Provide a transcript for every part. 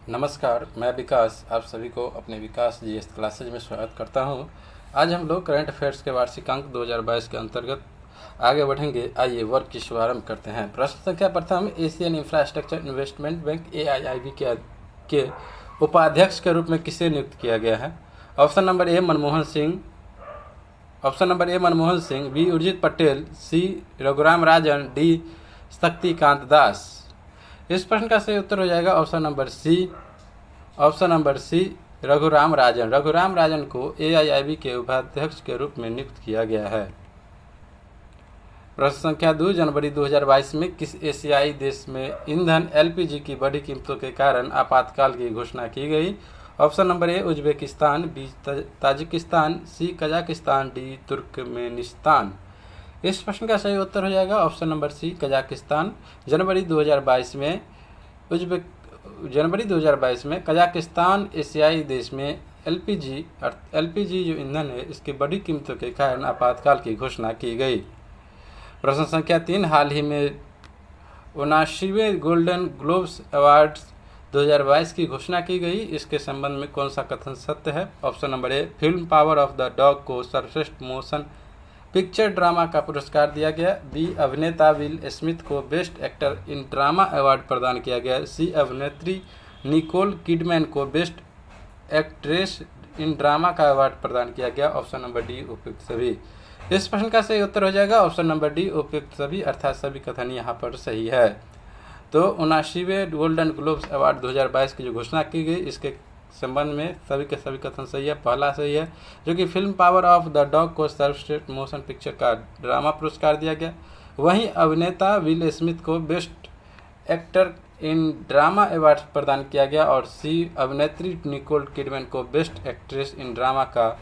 नमस्कार, मैं विकास आप सभी को अपने विकास जीएस क्लासेज में स्वागत करता हूं। आज हम लोग करंट अफेयर्स के वार्षिक अंक 2022 के अंतर्गत आगे बढ़ेंगे। आइए वर्ग की शुभारंभ करते हैं। प्रश्न संख्या प्रथम, Asian infrastructure investment bank AIIB के उपाध्यक्ष के रूप में किसे नियुक्त किया गया है? Option number A Manmohan Singh, B Urjit Patel, C Raghuram Rajan, D Shaktikanta Das. इस प्रश्न का सही उत्तर हो जाएगा option number C Raghuram Rajan को AIIB के उपाध्यक्ष के रूप में नियुक्त किया गया है। प्रश्न संख्या 2, जनवरी 2022 में किस एशियाई देश में ईंधन LPG की बढ़ी कीमतों के कारण आपातकाल की घोषणा की गई? Option number A Uzbekistan, B Tajikistan, C Kazakhstan, D Turkmenistan. इस प्रश्न का सही उत्तर हो जाएगा ऑप्शन नंबर सी कजाकिस्तान। जनवरी 2022 में कजाकिस्तान एशियाई देश में LPG जो ईंधन है इसकी बड़ी कीमतों के कारण आपातकाल की घोषणा की गई। प्रश्न संख्या 3, हाल ही में 79वें गोल्डन ग्लोब्स अवार्ड्स 2022 की घोषणा की गई। इसके संबंध में कौन सा कथन सत्य है? Option number A film power of the dog को सर्वश्रेष्ठ मोशन पिक्चर ड्रामा का पुरस्कार दिया गया, बी अभिनेता विल स्मिथ को best actor in drama award प्रदान किया गया, सी अभिनेत्री निकोल किडमैन को बेस्ट एक्ट्रेस इन ड्रामा का अवार्ड प्रदान किया गया। ऑप्शन नंबर डी उपयुक्त सभी। इस प्रश्न का सही उत्तर हो जाएगा ऑप्शन नंबर डी उपयुक्त सभी, अर्थात सभी कथन यहाँ पर सही है। तो 79वें गोल्डन ग्लोब्स अवार्ड 2022 की जो घोषणा की गई इसके संबंध में सभी के सभी कथन सही है। पहला सही है जो कि film power of the dog को सर्वश्रेष्ठ मोशन पिक्चर का ड्रामा पुरस्कार दिया गया। वहीं अभिनेता विल स्मिथ को best actor in drama award प्रदान किया गया और सी अभिनेत्री निकोल किडमैन को बेस्ट एक्ट्रेस इन ड्रामा का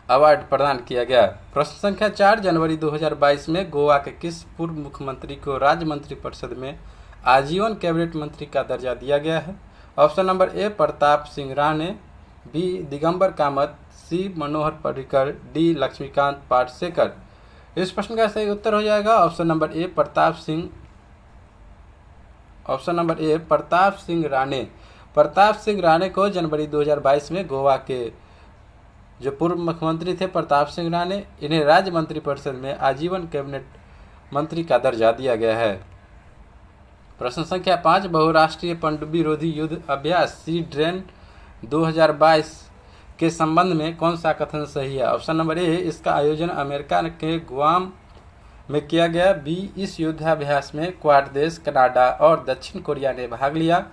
अवार्ड प्रदान किया गया। प्रश्न संख्या 4, जनवरी 2022 में गोवा के किस पूर्व मुख्यमंत्री को राज्य मंत्रिपरिषद में आजीवन कैबिनेट मंत्री का दर्जा दिया गया है? Option number A Pratap Singh Rane, B Digambar Kamat, C Manohar Parrikar, D Laxmikant Parsekar. इस प्रश्न का सही उत्तर हो जाएगा option number A Pratap Singh Rane को जनवरी 2022 में गोवा के जो पूर्व मुख्यमंत्री थे प्रताप सिंह राणे, इन्हें राज्य मंत्रिपरिषद में आजीवन कैबिनेट मंत्री का दर्जा दिया गया है। प्रश्न संख्या 5, बहुराष्ट्रीय पनडुब्बी रोधी युद्ध अभ्यास सी ड्रेन 2022 के संबंध में कौन सा कथन सही है? ऑप्शन नंबर ए इसका आयोजन अमेरिका के गुआम में किया गया, बी इस युद्धाभ्यास में क्वाड देश कनाडा और दक्षिण कोरिया ने भाग लिया,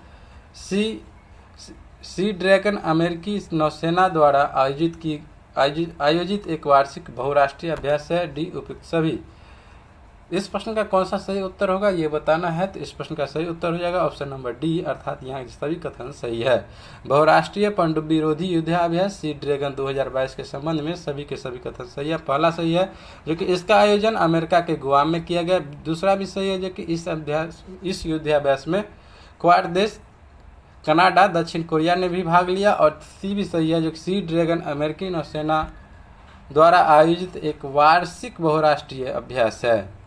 सी ड्रैगन अमेरिकी नौसेना द्वारा आयोजित एक वार्षिक बहुराष्ट्रीय अभ्यास है, डी उपयुक्त सभी। इस प्रश्न का कौन सा सही उत्तर होगा ये बताना है, तो इस प्रश्न का सही उत्तर हो जाएगा ऑप्शन नंबर डी, अर्थात यहाँ सभी कथन सही है। बहुराष्ट्रीय पनडुब्बी रोधी युद्धाभ्यास सी ड्रैगन 2022 के संबंध में सभी के सभी कथन सही है। पहला सही है जो कि इसका आयोजन अमेरिका के गुआम में किया गया। दूसरा भी सही है जो कि इस युद्धाभ्यास में क्वाड देश कनाडा दक्षिण कोरिया ने भी भाग लिया, और सी भी सही है जो कि सी ड्रैगन अमेरिकी नौसेना द्वारा आयोजित एक वार्षिक बहुराष्ट्रीय अभ्यास है।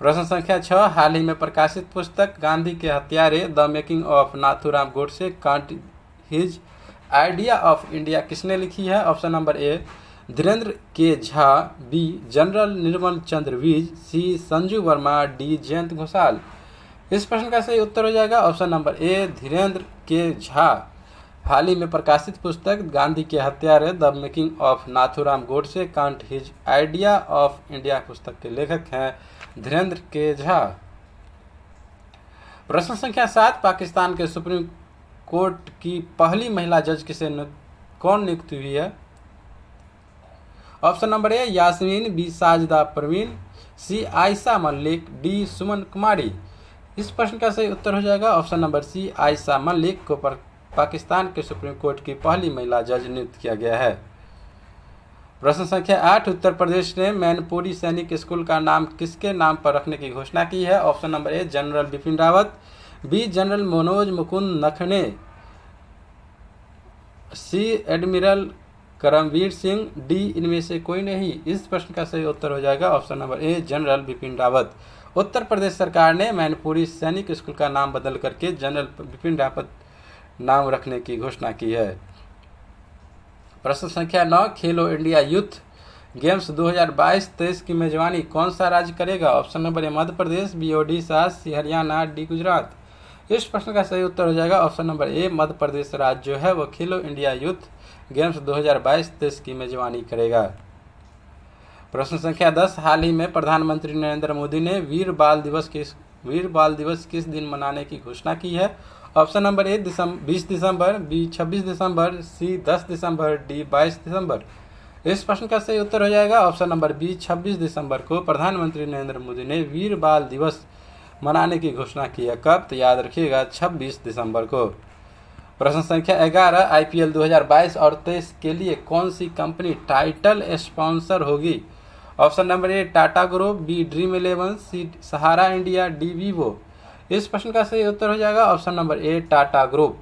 प्रश्न संख्या 6, हाल ही में प्रकाशित पुस्तक गांधी के हत्यारे the making of Nathuram Godse can't his idea of India किसने लिखी है? ऑप्शन नंबर ए धीरेन्द्र के झा, बी जनरल निर्मल चंद्र विज, सी संजू वर्मा, डी जयंत घोषाल। इस प्रश्न का सही उत्तर हो जाएगा ऑप्शन नंबर ए धीरेन्द्र के झा। हाल ही में प्रकाशित पुस्तक गांधी के हत्यारे the making of Nathuram Godse can't his idea of India पुस्तक के लेखक हैं धीरेन्द्र के झा। प्रश्न संख्या 7, पाकिस्तान के सुप्रीम कोर्ट की पहली महिला जज कौन नियुक्त हुई है? Option number A Yasmeen, B Sajida Parveen, C Ayesha Malik, D Suman Kumari. इस प्रश्न का सही उत्तर हो जाएगा option number C Ayesha Malik को पाकिस्तान के सुप्रीम कोर्ट की पहली महिला जज नियुक्त किया गया है। प्रश्न संख्या 8, उत्तर प्रदेश ने मैनपुरी सैनिक स्कूल का नाम किसके नाम पर रखने की घोषणा की है? Option number A general Bipin Rawat, B general Manoj Mukund Naravane, C admiral Karambir Singh, D इनमें से कोई नहीं। इस प्रश्न का सही उत्तर हो जाएगा option number A general Bipin Rawat. Uttar Pradesh सरकार ने मैनपुरी सैनिक स्कूल का नाम बदल करके जनरल बिपिन रावत नाम रखने की घोषणा की है। प्रश्न संख्या 9, खेलो इंडिया यूथ गेम्स 2022-23 की मेजबानी कौन सा राज्य करेगा? Option number A Madhya Pradesh, B Odisha, C Haryana, D Gujarat. इस प्रश्न का सही उत्तर हो जाएगा ऑप्शन नंबर ए मध्य प्रदेश राज्य जो है वो खेलो इंडिया यूथ गेम्स 2022-23 की मेजबानी करेगा। प्रश्न संख्या 10, हाल ही में प्रधानमंत्री नरेंद्र मोदी ने वीर बाल दिवस किस दिन मनाने की घोषणा की है? ऑप्शन नंबर ए 20 दिसंबर, बी 26 दिसंबर, सी 10 दिसंबर, डी 22 दिसंबर। इस प्रश्न का सही उत्तर हो जाएगा ऑप्शन नंबर बी 26 दिसंबर को प्रधानमंत्री नरेंद्र मोदी ने वीर बाल दिवस मनाने की घोषणा की है। कब? तो याद रखिएगा 26 दिसंबर को। प्रश्न संख्या 11, आईपीएल 2022 और 23 के लिए कौन सी कंपनी टाइटल स्पॉन्सर होगी? Option number A Tata group, B Dream 11, C Sahara India, D Vivo. इस प्रश्न का सही उत्तर हो जाएगा option number A Tata group.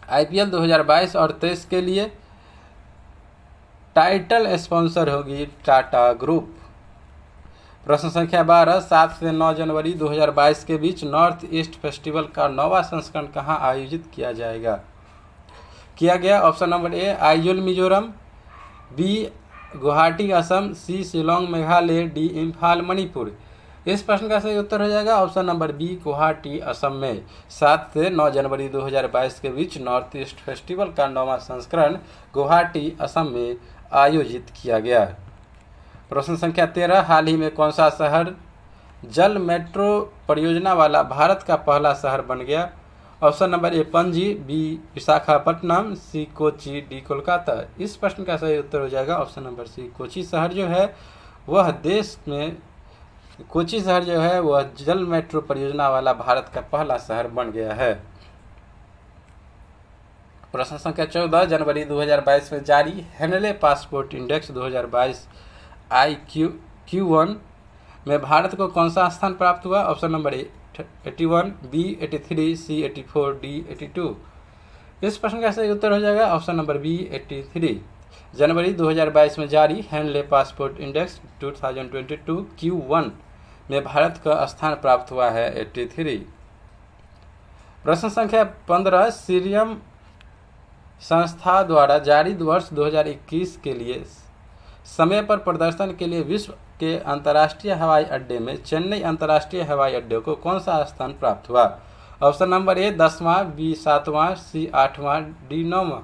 IPL 2022 और 23 के लिए टाइटल स्पॉन्सर होगी टाटा ग्रुप। प्रश्न संख्या 12, 7 से 9 जनवरी 2022 के बीच नॉर्थ ईस्ट फेस्टिवल का 9वां संस्करण कहां आयोजित किया गया? Option number A Aizawl Mizoram, B Guwahati Assam, C Shillong Meghalaya, D Imphal Manipur. इस प्रश्न का सही उत्तर हो जाएगा option number B Guwahati Assam में 7 से 9 जनवरी 2022 के बीच नॉर्थ ईस्ट फेस्टिवल का 9वां संस्करण गुवाहाटी असम में आयोजित किया गया। प्रश्न संख्या 13, हाल ही में कौन सा शहर जल मेट्रो परियोजना वाला भारत का पहला शहर बन गया? Option number A Panaji, B Visakhapatnam, C Kochi, D Kolkata. इस प्रश्न का सही उत्तर हो जाएगा ऑप्शन नंबर सी कोची शहर जो है वह कोची शहर जो है वह जल मेट्रो परियोजना वाला भारत का पहला शहर बन गया है। प्रश्न संख्या 14, जनवरी 2022 में जारी हेनले पासपोर्ट इंडेक्स 2022 IQ1 में भारत को कौन सा स्थान प्राप्त हुआ? Option number A 81, B 83, C 84, D 82। इस प्रश्न का सही उत्तर हो जाएगा ऑप्शन नंबर बी 83। जनवरी 2022 में जारी हेनले पासपोर्ट इंडेक्स 2022 Q1 में भारत का स्थान प्राप्त हुआ है 83। प्रश्न संख्या 15, सीरियम संस्था द्वारा जारी वर्ष 2021 के लिए समय पर प्रदर्शन के लिए विश्व के अंतर्राष्ट्रीय हवाई अड्डे में चेन्नई अंतर्राष्ट्रीय हवाई अड्डे को कौन सा स्थान प्राप्त हुआ? ऑप्शन नंबर ए 10वां, बी 7वां, सी 8वां, डी 9वां।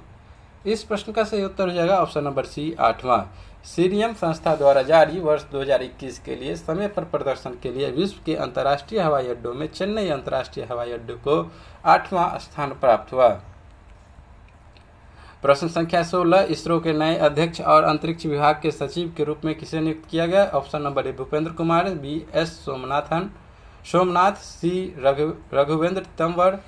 इस प्रश्न का सही उत्तर हो जाएगा ऑप्शन नंबर सी 8वां। सीरियम संस्था द्वारा जारी वर्ष 2021 के लिए समय पर प्रदर्शन के लिए विश्व के अंतर्राष्ट्रीय हवाई अड्डों में चेन्नई अंतर्राष्ट्रीय हवाई अड्डे को 8वां स्थान प्राप्त हुआ। प्रश्न संख्या 16, इसरो के नए अध्यक्ष और अंतरिक्ष विभाग के सचिव के रूप में किसे नियुक्त किया गया? Option number A Bhupendra Kumar, B S Somanath, C Raghuvendra Tanwar,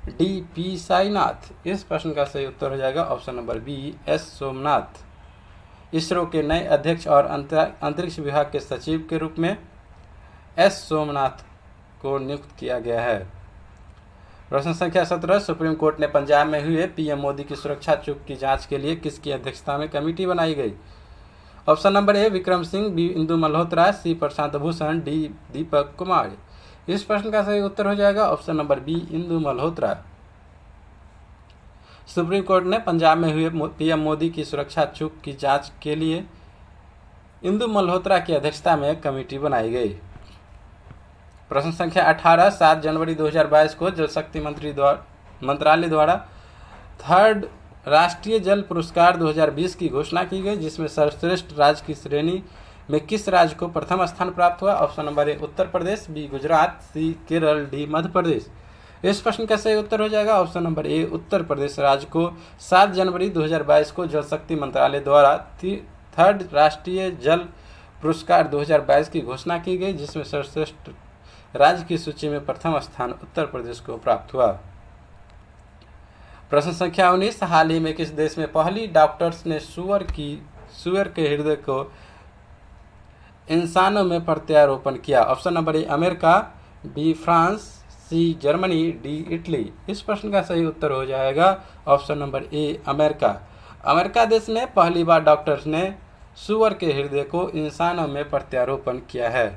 D P Sainath. इस प्रश्न का सही उत्तर हो जाएगा option number B S Somanath. ISRO के नए अध्यक्ष और अंतरिक्ष विभाग के सचिव के रूप में एस सोमनाथ को नियुक्त किया गया है। प्रश्न संख्या 17, सुप्रीम कोर्ट ने पंजाब में हुए पीएम मोदी की सुरक्षा चूक की जांच के लिए किसकी अध्यक्षता में कमेटी बनाई गई? Option number A Vikram Singh, B Indu Malhotra, C Prashant Bhushan, D Deepak Kumar. इस प्रश्न का सही उत्तर हो जाएगा option number B Indu Malhotra. Supreme court ने पंजाब में हुए पीएम मोदी की सुरक्षा चूक की जांच के लिए इंदु मल्होत्रा की अध्यक्षता में कमेटी बनाई गई। प्रश्न संख्या 18, 7 जनवरी 2022 को जल शक्ति मंत्रालय द्वारा 3rd राष्ट्रीय जल पुरस्कार 2020 की घोषणा की गई, जिसमें सर्वश्रेष्ठ राज्य की श्रेणी में किस राज्य को प्रथम स्थान प्राप्त हुआ? Option number A Uttar Pradesh, B Gujarat, C Kerala, D Madhya Pradesh. इस प्रश्न का सही उत्तर हो जाएगा ऑप्शन नंबर ए उत्तर प्रदेश राज्य को 7 जनवरी 2022 को जल शक्ति मंत्रालय द्वारा 3rd राष्ट्रीय जल पुरस्कार 2022 की घोषणा की गई, जिसमें सर्वश्रेष्ठ राज्य की सूची में प्रथम स्थान उत्तर प्रदेश को प्राप्त हुआ। प्रश्न संख्या 19, हाल ही में किस देश में पहली डॉक्टर्स ने सुअर के हृदय को इंसानों में प्रत्यारोपण किया? Option number A America, B France, C Germany, D Italy. इस प्रश्न का सही उत्तर हो जाएगा option number A America. America देश में पहली बार डॉक्टर्स ने सुअर के हृदय को इंसानों में प्रत्यारोपण किया है।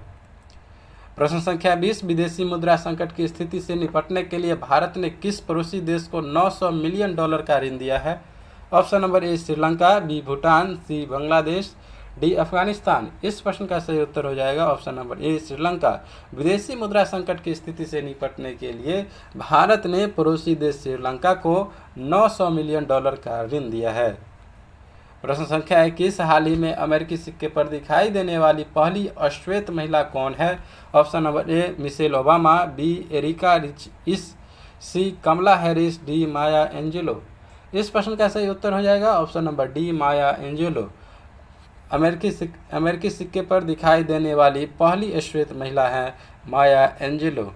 प्रश्न संख्या 20, विदेशी मुद्रा संकट की स्थिति से निपटने के लिए भारत ने किस पड़ोसी देश को $900 मिलियन का ऋण दिया है? Option number A Sri Lanka, B Bhutan, C Bangladesh, D Afghanistan. इस प्रश्न का सही उत्तर हो जाएगा ऑप्शन नंबर ए श्रीलंका। विदेशी मुद्रा संकट की स्थिति से निपटने के लिए भारत ने पड़ोसी देश श्रीलंका को $900 मिलियन का ऋण दिया है। प्रश्न संख्या 21, हाल ही में अमेरिकी सिक्के पर दिखाई देने वाली पहली अश्वेत महिला कौन है? Option number A Michelle Obama, B Erica Rich, C Kamala Harris, D Maya Angelou. इस प्रश्न का सही उत्तर हो जाएगा option number D Maya Angelou. अमेरिकी सिक्के पर दिखाई देने वाली पहली अश्वेत महिला है माया एंजेलो।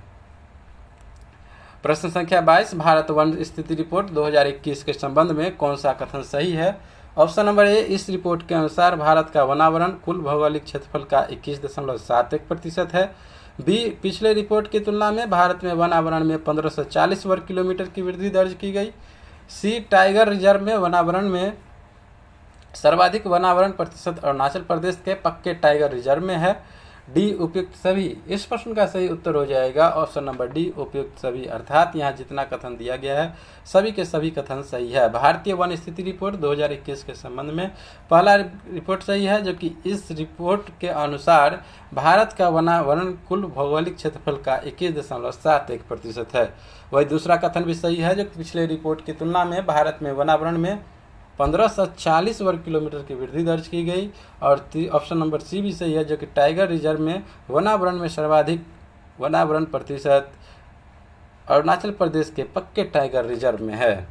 प्रश्न संख्या 22, भारत वन स्थिति रिपोर्ट 2021 के संबंध में कौन सा कथन सही है? ऑप्शन नंबर ए, इस रिपोर्ट के अनुसार भारत का वनावरण कुल भौगोलिक क्षेत्रफल का 21.71% है। बी, पिछले रिपोर्ट की तुलना में भारत में वनावरण में 1540 वर्ग किलोमीटर की वृद्धि दर्ज की गई। सी, टाइगर रिजर्व में वनावरण में सर्वाधिक वनावरण प्रतिशत अरुणाचल प्रदेश के पक्के टाइगर रिजर्व में है। डी, उपयुक्त सभी। इस प्रश्न का सही उत्तर हो जाएगा ऑप्शन नंबर डी, उपयुक्त सभी। अर्थात यहाँ जितना कथन दिया गया है सभी के सभी कथन सही है। भारतीय वन स्थिति रिपोर्ट 2021 के संबंध में पहला रिपोर्ट सही है, जो कि इस रिपोर्ट के अनुसार भारत का वनावरण कुल भौगोलिक क्षेत्रफल का 21.71% है। वही दूसरा कथन भी सही है, जो पिछले रिपोर्ट की तुलना में भारत में वनावरण में 1540 वर्ग किलोमीटर की वृद्धि दर्ज की गई। और ऑप्शन नंबर सी भी सही है, जो कि टाइगर रिजर्व में वनावरण में सर्वाधिक वनावरण प्रतिशत अरुणाचल प्रदेश के पक्के टाइगर रिजर्व में है।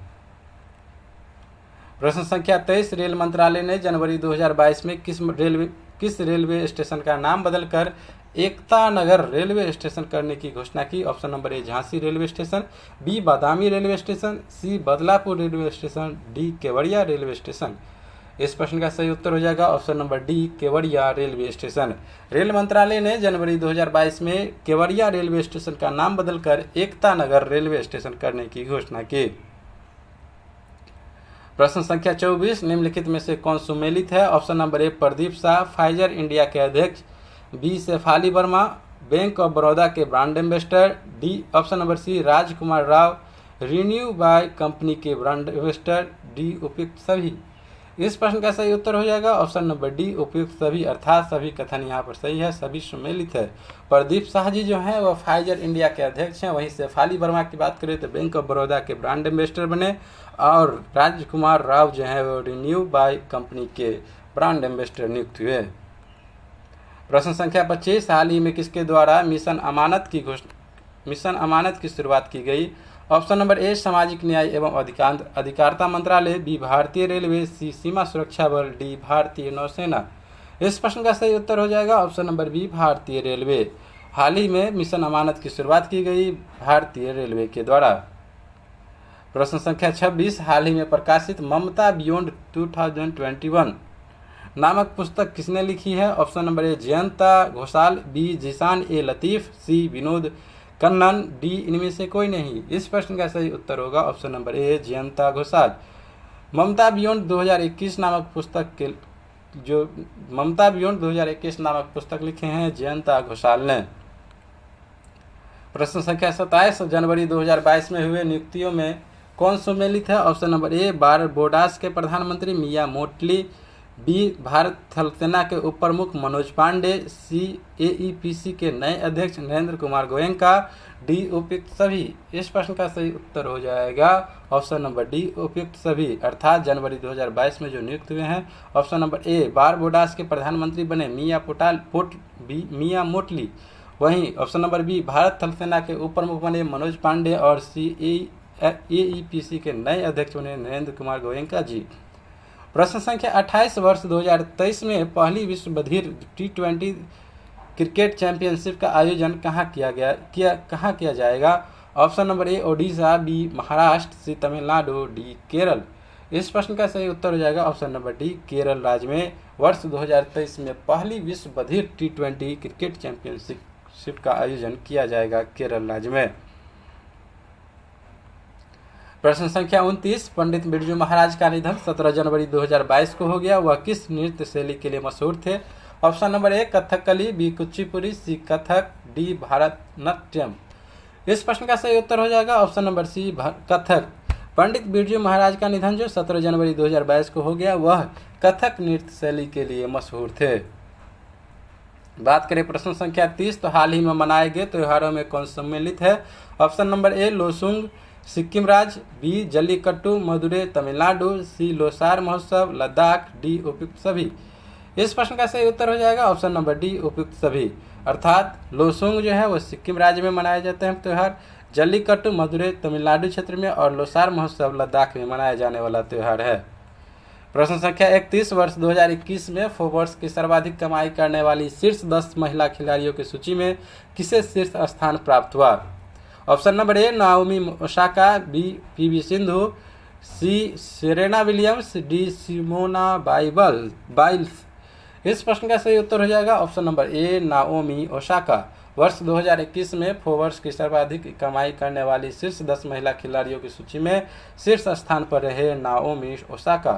प्रश्न संख्या 23, रेल मंत्रालय ने जनवरी 2022 में किस रेलवे स्टेशन का नाम बदलकर एकता नगर रेलवे स्टेशन करने की घोषणा की? Option number A Jhansi railway station, B Badami railway station, C Badlapur railway station, D Kevadia railway station. इस प्रश्न का सही उत्तर हो जाएगा option number D, Kevadia railway station. Rail मंत्रालय ने जनवरी 2022 में केवड़िया रेलवे स्टेशन का नाम बदलकर एकता नगर रेलवे स्टेशन करने की घोषणा की। प्रश्न संख्या 24, निम्नलिखित में से कौन सुमेलित है? Option number A Pradeep Shah, Pfizer India के अध्यक्ष, B Shefali Verma, bank of Baroda के brand ambassador, D option number C Rajkumar Rao, RenewBuy company के ब्रांड एम्बेसडर, डी उपयुक्त सभी। इस प्रश्न का सही उत्तर हो जाएगा ऑप्शन नंबर डी, उपयुक्त सभी। अर्थात सभी कथन यहाँ पर सही है, सभी सुमेलित है। प्रदीप शाह जी जो हैं वह फाइजर इंडिया के अध्यक्ष हैं। वहीं शेफाली वर्मा की बात करें तो बैंक ऑफ बड़ौदा के ब्रांड एम्बेसडर बने, और राजकुमार राव जो हैं वो रिन्यू बाय कंपनी के ब्रांड एम्बेसडर नियुक्त हुए। प्रश्न संख्या 25, हाल ही में किसके द्वारा मिशन अमानत की शुरुआत की गई? ऑप्शन नंबर ए सामाजिक न्याय एवं अधिकारिता मंत्रालय, बी भारतीय रेलवे, सी सीमा सुरक्षा बल, डी भारतीय नौसेना। इस प्रश्न का सही उत्तर हो जाएगा ऑप्शन नंबर बी भारतीय रेलवे। हाल ही में मिशन अमानत की शुरुआत की गई भारतीय रेलवे के द्वारा। प्रश्न संख्या 26, हाल ही में प्रकाशित ममता बियॉन्ड 2021 नामक पुस्तक किसने लिखी है? Option number A Jayanta Ghoshal, B Zeeshan A Latif, C Vinod Kannan, D इनमें से कोई नहीं। इस प्रश्न का सही उत्तर होगा option number A Jayanta Ghoshal. Mamata beyond 2021 नामक पुस्तक लिखे हैं जयंता घोषाल ने। प्रश्न संख्या 27, जनवरी 2022 में हुए नियुक्तियों में कौन सम्मिलित है? ऑप्शन नंबर ए बारबोडास के प्रधानमंत्री मिया मोटली, बी भारत थल सेना के उप प्रमुख मनोज पांडे, सी AEPC के नए अध्यक्ष नरेंद्र कुमार गोयनका, डी उपयुक्त सभी। इस प्रश्न का सही उत्तर हो जाएगा ऑप्शन नंबर डी, उपयुक्त सभी। अर्थात जनवरी 2022 में जो नियुक्त हुए हैं ऑप्शन नंबर ए बारबोडास के प्रधानमंत्री बने मिया मोटली। वहीं ऑप्शन नंबर बी भारत थल सेना के उप प्रमुख बने मनोज पांडे, और AEPC के नए अध्यक्ष बने नरेंद्र कुमार गोयनका जी। प्रश्न संख्या 28, वर्ष 2023 में पहली विश्व बधिर T20 क्रिकेट चैंपियनशिप का आयोजन कहाँ किया जाएगा? Option number A Odisha, B Maharashtra, C Tamil Nadu, D Kerala. इस प्रश्न का सही उत्तर हो जाएगा ऑप्शन नंबर डी, केरल राज्य में वर्ष 2023 में पहली विश्व बधिर T20 क्रिकेट चैंपियनशिप का आयोजन किया जाएगा केरल राज्य में। प्रश्न संख्या 29, पंडित बिरजू महाराज का निधन 17 जनवरी 2022 को हो गया। वह किस नृत्य शैली के लिए मशहूर थे? Option number A Kathakali, B Kuchipudi, C Kathak, D Bharatanatyam. इस प्रश्न का सही उत्तर हो जाएगा option number C Kathak. Pandit Birju Maharaj का निधन जो 17 जनवरी 2022 को हो गया, वह कथक नृत्य शैली के लिए मशहूर थे। बात करें प्रश्न संख्या 30, तो हाल ही में मनाए गए त्योहारों में कौन सम्मिलित है? ऑप्शन नंबर ए लोसुंग सिक्किम राज्य, बी जल्लीकट्टू मदुरै तमिलनाडु, सी लोसार महोत्सव लद्दाख, डी उपयुक्त सभी। इस प्रश्न का सही उत्तर हो जाएगा ऑप्शन नंबर डी उपयुक्त सभी। अर्थात लोसुंग जो है वो सिक्किम राज्य में मनाए जाते हैं त्यौहार, जल्लीकट्टू मदुरै तमिलनाडु क्षेत्र में और लोसार महोत्सव लद्दाख में मनाया जाने वाला त्यौहार है। प्रश्न संख्या 31, वर्ष 2021 में फोर्ब्स की सर्वाधिक कमाई करने वाली शीर्ष 10 महिला खिलाड़ियों की सूची में किसे शीर्ष स्थान प्राप्त हुआ? Option number A Naomi Osaka, B PV Sindhu, C Serena Williams, D Simone Biles. इस प्रश्न का सही उत्तर हो जाएगा option number A Naomi Osaka. वर्ष 2021 में फोर्ब्स की सर्वाधिक कमाई करने वाली शीर्ष 10 महिला खिलाड़ियों की सूची में शीर्ष स्थान पर रहे नाओमी ओसाका।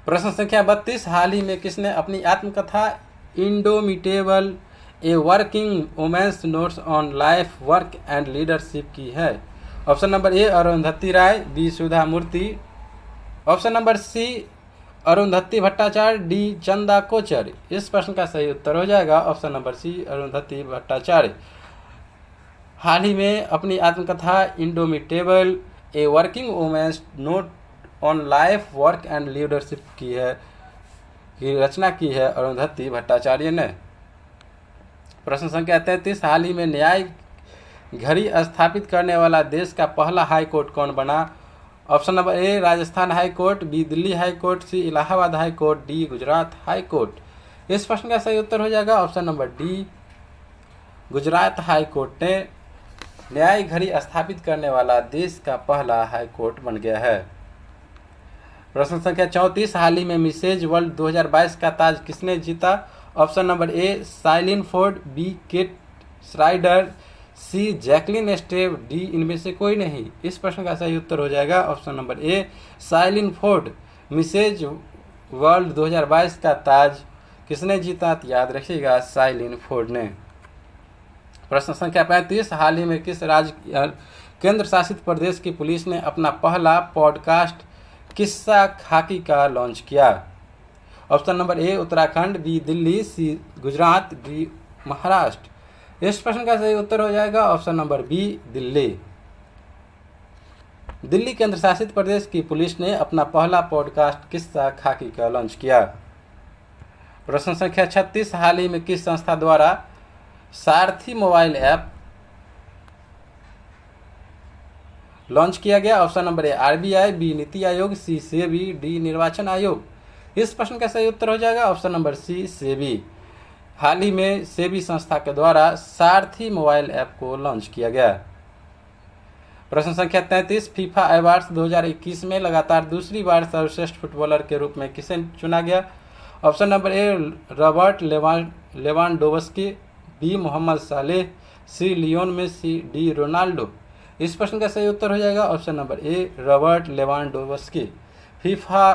प्रश्न संख्या 32, हाल ही में किसने अपनी आत्मकथा indomitable a working women's notes on life work and leadership की है? Option number A Arundhati Roy, B Sudha Murthy, option number C Arundhati Bhattacharya, D Chanda Kochhar. इस प्रश्न का सही उत्तर हो जाएगा option number C Arundhati Bhattacharya. हाल ही में अपनी आत्मकथा indomitable a working women's note on life work and leadership की रचना की है अरुंधति भट्टाचार्य ने। प्रश्न संख्या 33, हाल ही में न्याय घड़ी स्थापित करने वाला देश का पहला हाई कोर्ट कौन बना? Option number A Rajasthan high court, B Delhi high court, C Allahabad high court, D Gujarat high court. इस प्रश्न का सही उत्तर हो जाएगा option number D Gujarat high court ने न्याय घड़ी स्थापित करने वाला देश का पहला हाई कोर्ट बन गया है। प्रश्न संख्या 34, हाल ही में मिसेज वर्ल्ड 2022 का ताज किसने जीता? Option number A Shaylyn Ford, B Kate Schrader, C Jacqueline स्टेव, डी इनमें से कोई नहीं। इस प्रश्न का सही उत्तर हो जाएगा option number A Shaylyn Ford. Mrs World 2022 का ताज किसने जीता? तो याद रखिएगा साइलिन फोर्ड ने। प्रश्न संख्या 35, हाल ही में किस राज्य केंद्र शासित प्रदेश की पुलिस ने अपना पहला पॉडकास्ट किस्सा खाकी का लॉन्च किया? Option number A Uttarakhand, B Delhi, C Gujarat, D Maharashtra. इस प्रश्न का सही उत्तर हो जाएगा option number B Delhi. Delhi केंद्र शासित प्रदेश की पुलिस ने अपना पहला पॉडकास्ट किस्सा खाकी का लॉन्च किया। प्रश्न संख्या 36, हाल ही में किस संस्था द्वारा सारथी मोबाइल ऐप लॉन्च किया गया? Option number A RBI, B NITI Aayog, C SEBI, D निर्वाचन आयोग। इस प्रश्न का सही उत्तर हो जाएगा ऑप्शन नंबर सी सेबी। हाल ही में सेबी संस्था के द्वारा सारथी मोबाइल ऐप को लॉन्च किया गया। प्रश्न संख्या 33, फीफा अवार्ड्स 2021 में लगातार दूसरी बार सर्वश्रेष्ठ फुटबॉलर के रूप में किसे चुना गया? Option number A Robert Lewandowski, B Mohamed Salah, C Lionel Messi, D Ronaldo. इस प्रश्न का सही उत्तर हो जाएगा option number A Robert Lewandowski. FIFA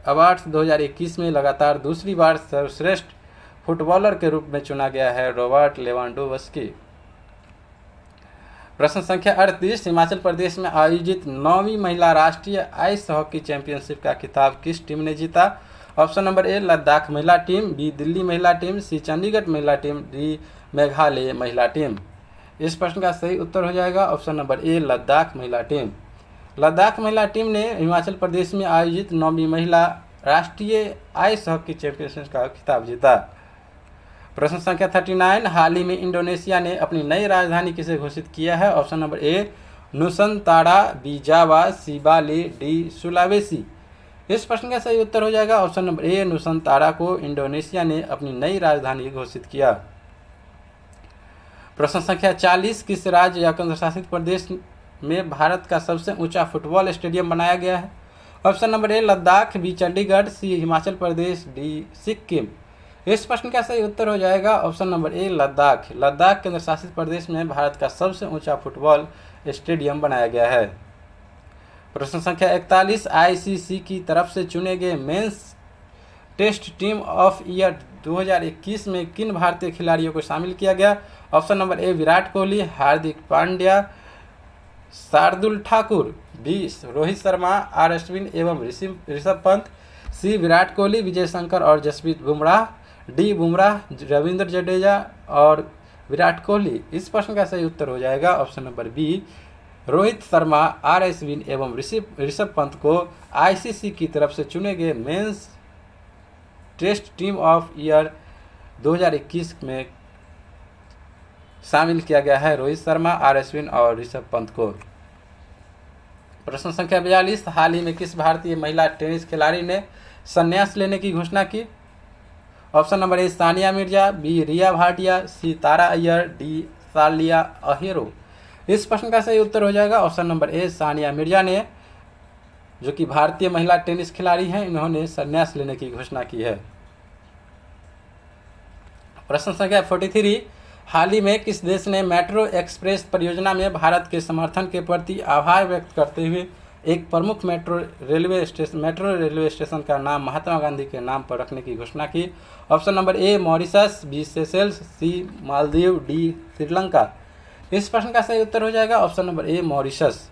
awards 2021 में लगातार दूसरी बार सर्वश्रेष्ठ फुटबॉलर के रूप में चुना गया है रॉबर्ट लेवांडोव्स्की। प्रश्न संख्या 38, हिमाचल प्रदेश में आयोजित 9वीं महिला राष्ट्रीय आइस हॉकी चैंपियनशिप का खिताब किस टीम ने जीता? ऑप्शन नंबर ए लद्दाख महिला टीम, बी दिल्ली महिला टीम, सी चंडीगढ़ महिला टीम, डी मेघालय महिला टीम। इस प्रश्न का सही उत्तर हो जाएगा ऑप्शन नंबर ए लद्दाख महिला टीम। लद्दाख महिला टीम ने हिमाचल प्रदेश में आयोजित 9वीं महिला राष्ट्रीय आइस हॉकी चैंपियनशिप का खिताब जीता। प्रश्न संख्या 39, हाल ही में इंडोनेशिया ने अपनी नई राजधानी किसे घोषित किया है? Option number A Nusantara, B Java, C Bali, D Sulawesi. इस प्रश्न का सही उत्तर हो जाएगा ऑप्शन नंबर ए नुसंतारा को इंडोनेशिया ने अपनी नई राजधानी घोषित किया। प्रश्न संख्या 40, किस राज्य या केंद्र शासित प्रदेश में भारत का सबसे ऊंचा फुटबॉल स्टेडियम बनाया गया है? Option number A Ladakh, B Chandigarh, C Himachal Pradesh, D Sikkim. इस प्रश्न का सही उत्तर हो जाएगा option number A Ladakh. Ladakh केंद्र शासित प्रदेश में भारत का सबसे ऊंचा फुटबॉल स्टेडियम बनाया गया है। प्रश्न संख्या 41, आईसीसी की तरफ से चुने गए टेस्ट टीम ऑफ ईयर 2021 में किन भारतीय खिलाड़ियों को शामिल किया गया? Option number A Virat Kohli, Hardik Pandya, Shardul Thakur, B Rohit Sharma, R Ashwin एवं ऋषभ पंत, सी विराट कोहली, विजय शंकर और जसप्रीत बुमराह, डी बुमराह, रविंद्र जडेजा और विराट कोहली। इस प्रश्न का सही उत्तर हो जाएगा option number B Rohit Sharma, R Ashwin एवं ऋषभ पंत को आईसीसी की तरफ से चुने गए men's test team of year 2021 में शामिल किया गया है। रोहित शर्मा, आर अश्विन और ऋषभ पंत को। प्रश्न संख्या 42, हाल ही में किस भारतीय महिला टेनिस खिलाड़ी ने संन्यास लेने की घोषणा की? Option number A Sania Mirza, B Riya Bhatia, C Tara Iyer, D सालिया अहिरो। इस प्रश्न का सही उत्तर हो जाएगा option number A Sania Mirza ने, जो कि भारतीय महिला टेनिस खिलाड़ी हैं, इन्होंने संन्यास लेने की घोषणा की है। प्रश्न संख्या 43, हाल ही में किस देश ने मेट्रो एक्सप्रेस परियोजना में भारत के समर्थन के प्रति आभार व्यक्त करते हुए एक प्रमुख मेट्रो रेलवे स्टेशन का नाम महात्मा गांधी के नाम पर रखने की घोषणा की? Option number A Mauritius, B Seychelles, C Maldives, D Sri. इस प्रश्न का सही उत्तर हो जाएगा option number A Mauritius.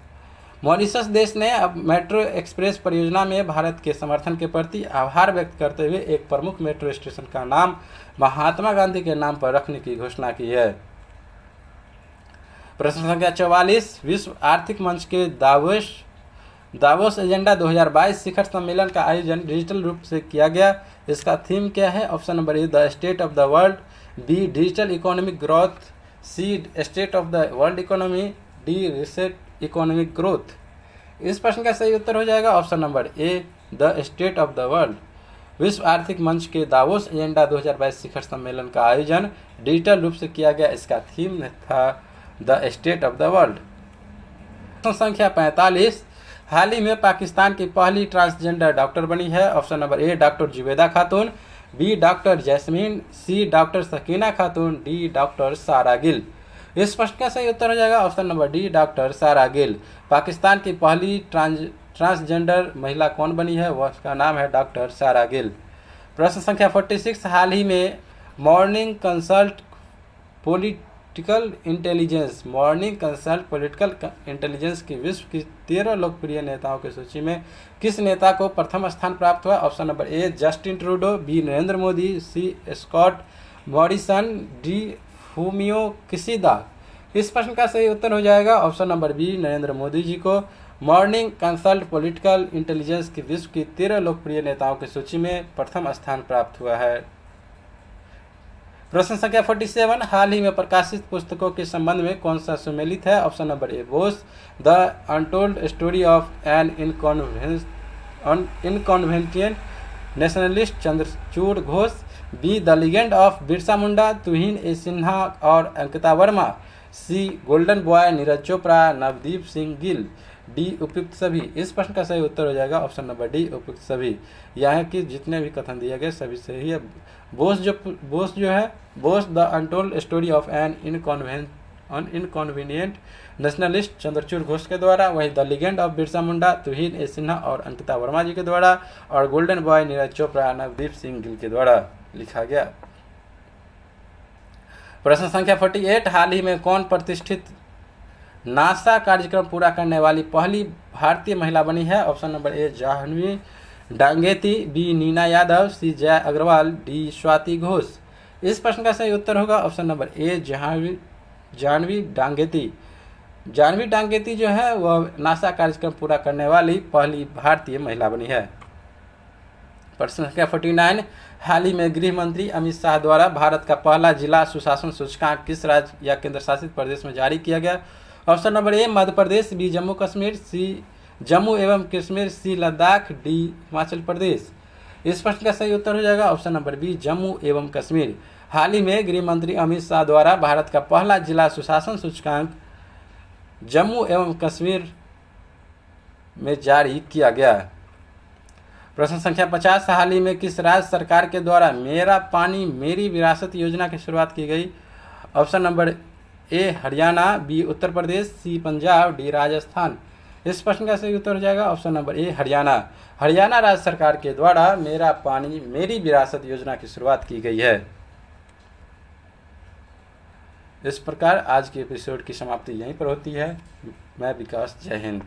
Mauritius देश ने अब मेट्रो एक्सप्रेस परियोजना में भारत के समर्थन के प्रति आभार व्यक्त करते हुए एक प्रमुख मेट्रो स्टेशन का नाम महात्मा गांधी के नाम पर रखने की घोषणा की है। प्रश्न संख्या 44, विश्व आर्थिक मंच के दावोस एजेंडा 2022 शिखर सम्मेलन का आयोजन डिजिटल रूप से किया गया। इसका थीम क्या है? Option number A the state of the world, B digital economic growth, C state of the world economy, D reset economic growth. इस प्रश्न का सही उत्तर हो जाएगा option number A the state of the world. विश्व आर्थिक मंच के दावोस एजेंडा 2022 शिखर सम्मेलन का आयोजन डिजिटल रूप से किया गया। इसका थीम था the state of the world. प्रश्न संख्या 45, हाल ही में पाकिस्तान की पहली ट्रांसजेंडर डॉक्टर बनी है। Option number A doctor Zubaida Khatun, B doctor Jasmine, C doctor Sakina Khatun, D doctor सारा गिल। इस प्रश्न का सही उत्तर हो जाएगा ऑप्शन नंबर डी डॉक्टर सारा गिल। पाकिस्तान की पहली ट्रांसजेंडर महिला कौन बनी है? वह उसका नाम है डॉक्टर सारा गिल। प्रश्न संख्या 46, हाल ही में मॉर्निंग कंसल्ट पॉलिटिकल इंटेलिजेंस की विश्व की 13 लोकप्रिय नेताओं की सूची में किस नेता को प्रथम स्थान प्राप्त हुआ? Option number A Justin Trudeau, B Narendra Modi, C Scott Morrison, D Fumio Kishida. इस प्रश्न का सही उत्तर हो जाएगा option number B Narendra Modi ji को मॉर्निंग कंसल्ट पॉलिटिकल इंटेलिजेंस की विश्व की 13 लोकप्रिय नेताओं की सूची में प्रथम स्थान प्राप्त हुआ है। प्रश्न संख्या 47, हाल ही में प्रकाशित पुस्तकों के संबंध में कौन सा सुमेलित है? Option number A Bose the untold story of an inconvenient nationalist Chandrachur Ghosh, B the legend of Birsa Munda Tuhin A Sinha और Ankita Varma, C golden boy Neeraj Chopra Navdeep Singh Gill, D उपयुक्त सभी। इस प्रश्न का सही उत्तर हो जाएगा ऑप्शन नंबर डी उपयुक्त सभी। यहाँ की जितने भी कथन दिए गए सभी सही है। Bose the untold story of an inconvenient nationalist Chandrachur Ghosh के द्वारा, वही the legend of Birsa Munda Tuhin A Sinha और अंकिता वर्मा जी के द्वारा, और गोल्डन बॉय नीरज चोपड़ा नवदीप सिंह गिल के द्वारा लिखा गया। प्रश्न संख्या 48, हाल ही में कौन प्रतिष्ठित नासा कार्यक्रम पूरा करने वाली पहली भारतीय महिला बनी है? Option number A Jahnavi Dangeti, B Neena Yadav, C Jaya Agarwal, D Swati Ghosh. इस प्रश्न का सही उत्तर होगा option number A Jahnavi Dangeti. Jahnavi Dangeti जो है वह नासा कार्यक्रम पूरा करने वाली पहली भारतीय महिला बनी है। प्रश्न संख्या 49, हाल ही में गृह मंत्री अमित शाह द्वारा भारत का पहला जिला सुशासन सूचकांक किस राज्य या केंद्र शासित प्रदेश में जारी किया गया? Option number A Madhya Pradesh, B Jammu Kashmir, C Jammu एवं कश्मीर, सी लद्दाख, डी हिमाचल प्रदेश। इस प्रश्न का सही उत्तर हो जाएगा ऑप्शन नंबर बी जम्मू एवं कश्मीर। हाल ही में गृह मंत्री अमित शाह द्वारा भारत का पहला जिला सुशासन सूचकांक जम्मू एवं कश्मीर में जारी किया गया। प्रश्न संख्या 50, हाल ही में किस राज्य सरकार के द्वारा मेरा पानी मेरी विरासत योजना की शुरुआत की गई? Option number A Haryana, B Uttar Pradesh, C Punjab, D Rajasthan. इस प्रश्न का सही उत्तर हो जाएगा option number A Haryana. Haryana राज्य सरकार के द्वारा मेरा पानी मेरी विरासत योजना की शुरुआत की गई है। इस प्रकार आज के एपिसोड की समाप्ति यहीं पर होती है। मैं विकास, जय हिंद।